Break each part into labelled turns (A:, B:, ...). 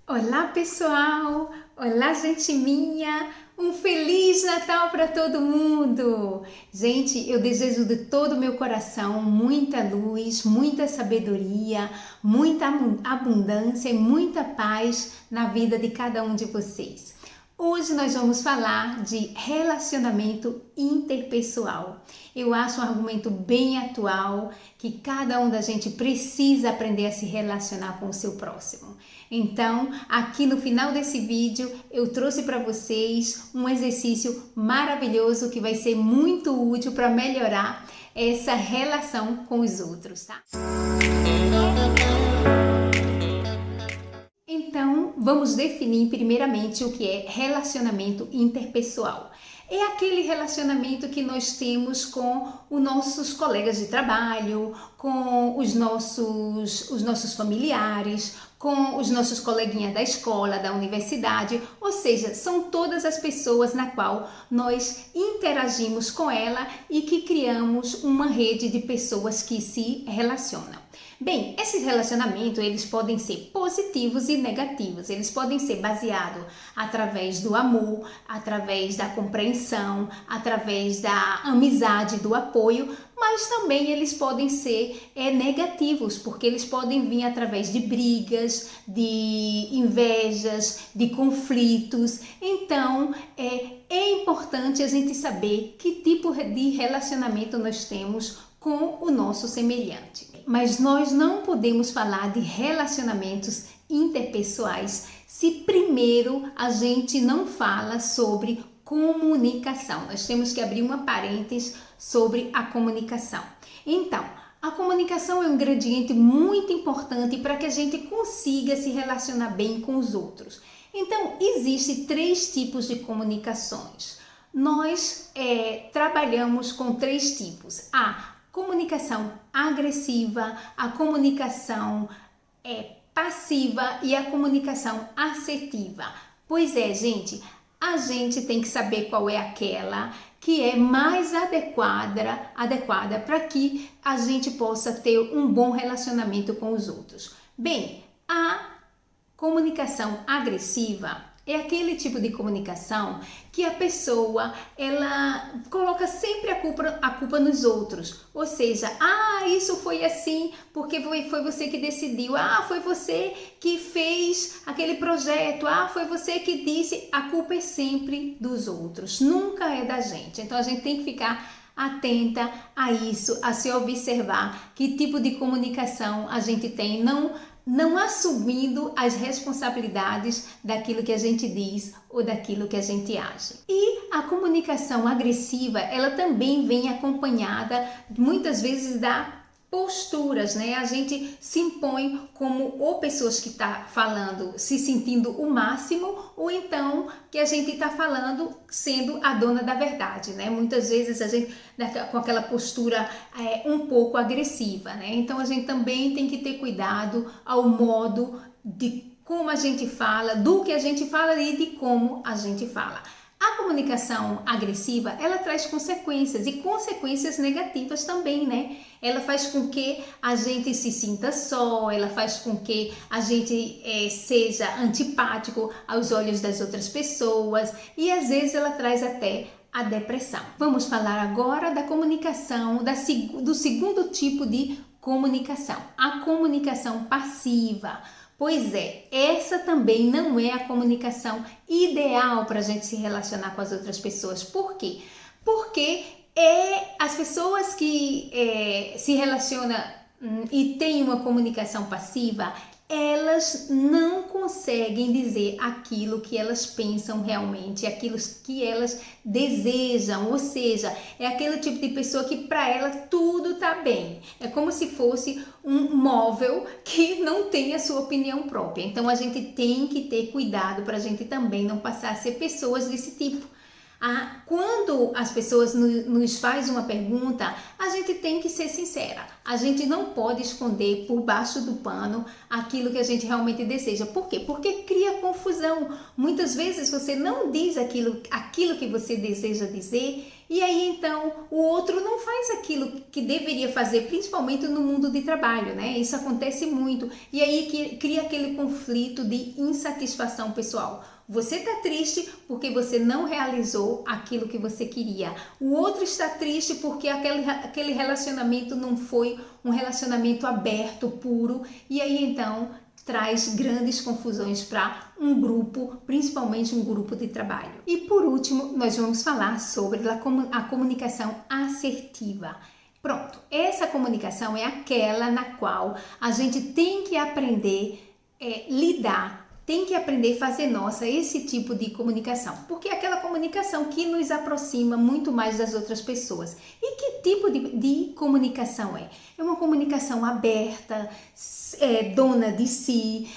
A: Olá pessoal, olá gente minha, um Feliz Natal para todo mundo! Gente, eu desejo de todo o meu coração muita luz, muita sabedoria, muita abundância e muita paz na vida de cada um de vocês. Hoje nós vamos falar de relacionamento interpessoal. Eu acho um argumento bem atual que cada um da gente precisa aprender a se relacionar com o seu próximo. Então, aqui no final desse vídeo, eu trouxe para vocês um exercício maravilhoso que vai ser muito útil para melhorar essa relação com os outros, tá? Então, vamos definir primeiramente o que é relacionamento interpessoal. É aquele relacionamento que nós temos com os nossos colegas de trabalho, com os nossos familiares, com os nossos coleguinhas da escola, da universidade, ou seja, são todas as pessoas na qual nós interagimos com ela e que criamos uma rede de pessoas que se relacionam. Bem, esses relacionamentos, eles podem ser positivos e negativos, eles podem ser baseados através do amor, através da compreensão, através da amizade, do apoio, mas também eles podem ser negativos, porque eles podem vir através de brigas, de invejas, de conflitos. Então, é importante a gente saber que tipo de relacionamento nós temos com o nosso semelhante. Mas nós não podemos falar de relacionamentos interpessoais se primeiro a gente não fala sobre comunicação. Nós temos que abrir uma parênteses sobre a comunicação. Então, a comunicação é um ingrediente muito importante para que a gente consiga se relacionar bem com os outros. Então, existem 3 tipos de comunicações. Nós trabalhamos com 3 tipos. A comunicação agressiva, a comunicação passiva e a comunicação assertiva. Pois é, gente, a gente tem que saber qual é aquela que é mais adequada para que a gente possa ter um bom relacionamento com os outros. Bem, a comunicação agressiva é aquele tipo de comunicação que a pessoa, ela coloca sempre a culpa nos outros. Ou seja, isso foi assim porque foi você que decidiu. Foi você que fez aquele projeto. Foi você que disse. A culpa é sempre dos outros, nunca é da gente. Então a gente tem que ficar atenta a isso, a se observar que tipo de comunicação a gente tem, não assumindo as responsabilidades daquilo que a gente diz ou daquilo que a gente age. E a comunicação agressiva, ela também vem acompanhada muitas vezes da posturas, né? A gente se impõe como ou pessoas que tá falando se sentindo o máximo, ou então que a gente tá falando sendo a dona da verdade, né? Muitas vezes a gente com aquela postura um pouco agressiva, né? Então a gente também tem que ter cuidado ao modo de como a gente fala, do que a gente fala e de como a gente fala. A comunicação agressiva, ela traz consequências e consequências negativas também, né? Ela faz com que a gente se sinta só, ela faz com que a gente seja antipático aos olhos das outras pessoas e às vezes ela traz até a depressão. Vamos falar agora da comunicação, do segundo tipo de comunicação, a comunicação passiva. Pois é, essa também não é a comunicação ideal para a gente se relacionar com as outras pessoas. Por quê? Porque as pessoas que se relacionam e têm uma comunicação passiva, elas não conseguem dizer aquilo que elas pensam realmente, aquilo que elas desejam, ou seja, é aquele tipo de pessoa que para ela tudo tá bem. É como se fosse um móvel que não tem a sua opinião própria. Então a gente tem que ter cuidado para a gente também não passar a ser pessoas desse tipo. Quando as pessoas nos fazem uma pergunta, a gente tem que ser sincera. A gente não pode esconder por baixo do pano aquilo que a gente realmente deseja. Por quê? Porque cria confusão. Muitas vezes você não diz aquilo que você deseja dizer E aí então o outro não faz aquilo que deveria fazer, principalmente no mundo de trabalho, né? Isso acontece muito. E aí que cria aquele conflito de insatisfação pessoal. Você está triste porque você não realizou aquilo que você queria. O outro está triste porque aquele relacionamento não foi um relacionamento aberto, puro. E aí então traz grandes confusões para um grupo, principalmente um grupo de trabalho. E por último, nós vamos falar sobre a comunicação assertiva. Pronto, essa comunicação é aquela na qual a gente tem que aprender a lidar, tem que aprender a fazer nossa esse tipo de comunicação, porque é aquela comunicação que nos aproxima muito mais das outras pessoas. E que tipo de comunicação é? É uma comunicação aberta, dona de si,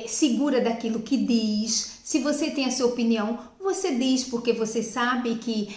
A: segura daquilo que diz. Se você tem a sua opinião, você diz porque você sabe que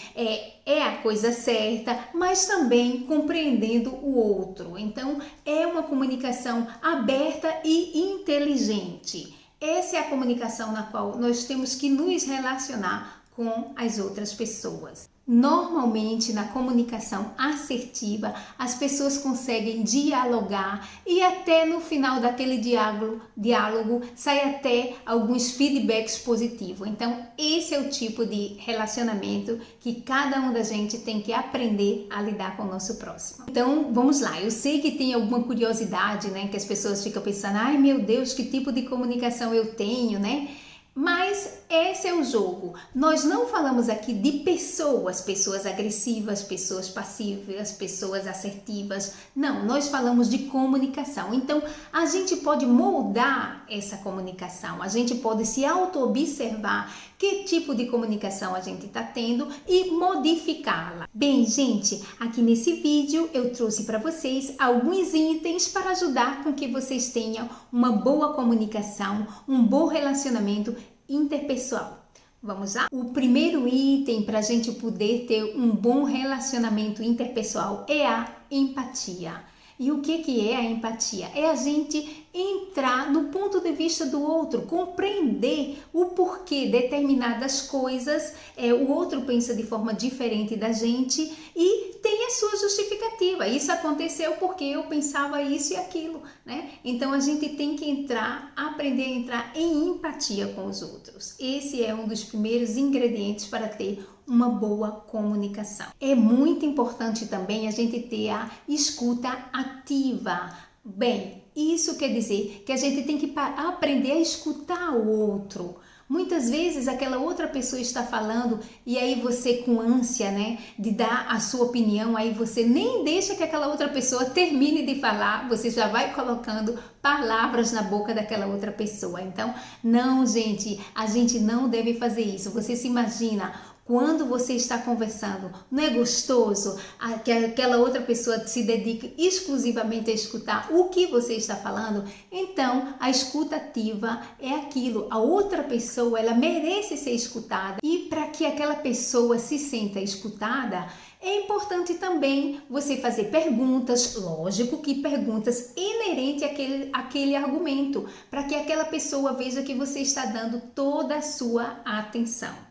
A: é a coisa certa, mas também compreendendo o outro. Então, é uma comunicação aberta e inteligente. Essa é a comunicação na qual nós temos que nos relacionar com as outras pessoas. Normalmente, na comunicação assertiva, as pessoas conseguem dialogar e até no final daquele diálogo sai até alguns feedbacks positivos. Então, esse é o tipo de relacionamento que cada um da gente tem que aprender a lidar com o nosso próximo. Então, vamos lá. Eu sei que tem alguma curiosidade, né? Que as pessoas ficam pensando, ai meu Deus, que tipo de comunicação eu tenho, né? Mas esse é o jogo. Nós não falamos aqui de pessoas agressivas, pessoas passivas, pessoas assertivas. Não, nós falamos de comunicação. Então, a gente pode moldar essa comunicação, a gente pode se auto-observar que tipo de comunicação a gente está tendo e modificá-la. Bem, gente, aqui nesse vídeo eu trouxe para vocês alguns itens para ajudar com que vocês tenham uma boa comunicação, um bom relacionamento interpessoal. Vamos lá? O primeiro item para a gente poder ter um bom relacionamento interpessoal é a empatia. E o que é a empatia? É a gente entrar no ponto de vista do outro, compreender o porquê determinadas coisas, o outro pensa de forma diferente da gente e tem a sua justificativa. Isso aconteceu porque eu pensava isso e aquilo, né? Então a gente tem que aprender a entrar em empatia com os outros. Esse é um dos primeiros ingredientes para ter uma boa comunicação. É muito importante também a gente ter a escuta ativa. Bem, isso quer dizer que a gente tem que aprender a escutar o outro. Muitas vezes aquela outra pessoa está falando e aí você com ânsia, né, de dar a sua opinião, aí você nem deixa que aquela outra pessoa termine de falar, você já vai colocando palavras na boca daquela outra pessoa. Então, não, gente, a gente não deve fazer isso. Você se imagina quando você está conversando, não é gostoso que aquela outra pessoa se dedique exclusivamente a escutar o que você está falando? Então, a escuta ativa é aquilo. A outra pessoa, ela merece ser escutada. E para que aquela pessoa se sinta escutada, é importante também você fazer perguntas, lógico que perguntas inerentes àquele argumento, para que aquela pessoa veja que você está dando toda a sua atenção.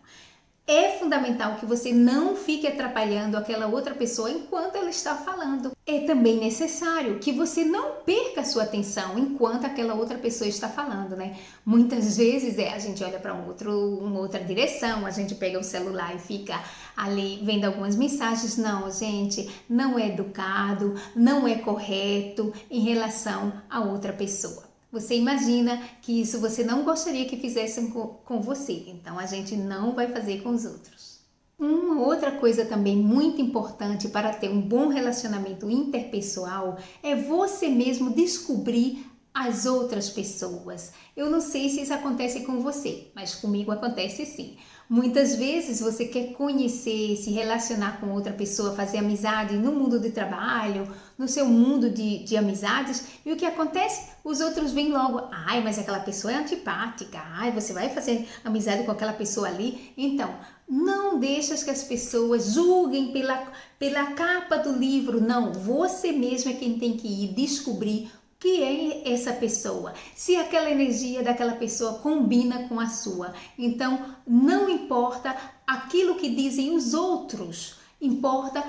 A: É fundamental que você não fique atrapalhando aquela outra pessoa enquanto ela está falando. É também necessário que você não perca a sua atenção enquanto aquela outra pessoa está falando, né? Muitas vezes a gente olha para uma outra direção, a gente pega o celular e fica ali vendo algumas mensagens. Não, gente, não é educado, não é correto em relação a outra pessoa. Você imagina que isso você não gostaria que fizessem com você, então a gente não vai fazer com os outros. Uma outra coisa também muito importante para ter um bom relacionamento interpessoal é você mesmo descobrir as outras pessoas. Eu não sei se isso acontece com você, mas comigo acontece sim. Muitas vezes você quer conhecer, se relacionar com outra pessoa, fazer amizade no mundo de trabalho, no seu mundo de amizades, e o que acontece? Os outros vêm logo, ai, mas aquela pessoa é antipática, ai, você vai fazer amizade com aquela pessoa ali? Então, não deixa que as pessoas julguem pela capa do livro, não, você mesmo é quem tem que ir descobrir que é essa pessoa, se aquela energia daquela pessoa combina com a sua. Então, não importa aquilo que dizem os outros, Importa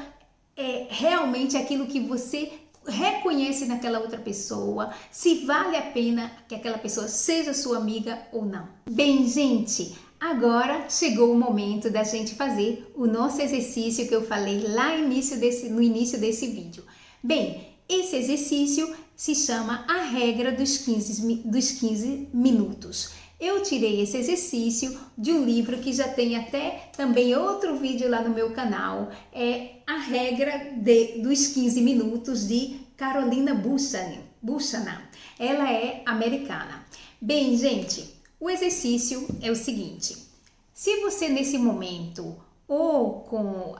A: realmente aquilo que você reconhece naquela outra pessoa, se vale a pena que aquela pessoa seja sua amiga ou não. Bem, gente, agora chegou o momento da gente fazer o nosso exercício que eu falei lá no início desse vídeo. Bem, esse exercício se chama a regra dos 15 minutos. Eu tirei esse exercício de um livro que já tem até também outro vídeo lá no meu canal. É a regra dos 15 minutos de Carolina Buchanan. Ela é americana. Bem, gente, o exercício é o seguinte. Se você nesse momento ou com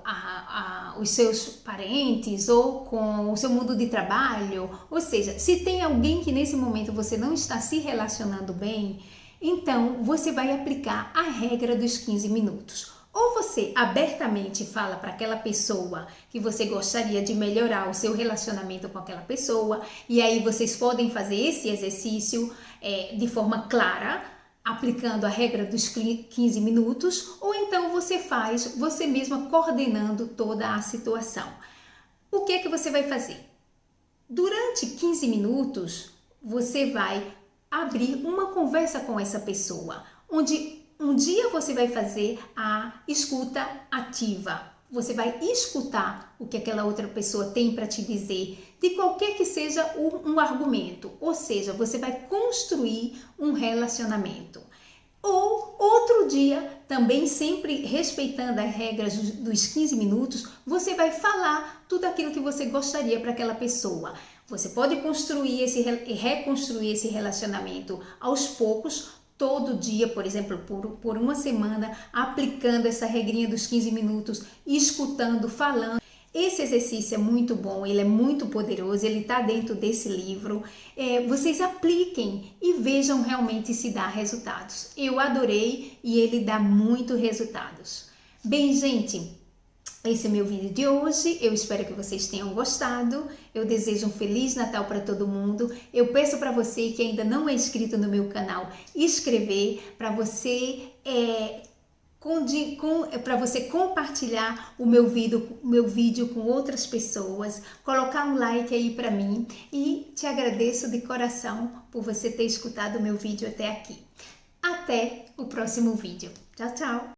A: os seus parentes, ou com o seu mundo de trabalho, ou seja, se tem alguém que nesse momento você não está se relacionando bem, então você vai aplicar a regra dos 15 minutos. Ou você abertamente fala para aquela pessoa que você gostaria de melhorar o seu relacionamento com aquela pessoa, e aí vocês podem fazer esse exercício de forma clara, aplicando a regra dos 15 minutos, ou então você faz você mesma coordenando toda a situação. O que é que você vai fazer? Durante 15 minutos, você vai abrir uma conversa com essa pessoa, onde um dia você vai fazer a escuta ativa. Você vai escutar o que aquela outra pessoa tem para te dizer, de qualquer que seja um argumento. Ou seja, você vai construir um relacionamento. Ou outro dia, também sempre respeitando as regras dos 15 minutos, você vai falar tudo aquilo que você gostaria para aquela pessoa. Você pode construir e reconstruir esse relacionamento aos poucos, todo dia, por exemplo, por uma semana, aplicando essa regrinha dos 15 minutos, escutando, falando. Esse exercício é muito bom, ele é muito poderoso, ele está dentro desse livro. Vocês apliquem e vejam realmente se dá resultados. Eu adorei e ele dá muito resultados. Bem, gente, esse é meu vídeo de hoje, eu espero que vocês tenham gostado, eu desejo um Feliz Natal para todo mundo, eu peço para você que ainda não é inscrito no meu canal, inscrever, para você compartilhar o meu vídeo com outras pessoas, colocar um like aí para mim e te agradeço de coração por você ter escutado o meu vídeo até aqui. Até o próximo vídeo. Tchau, tchau!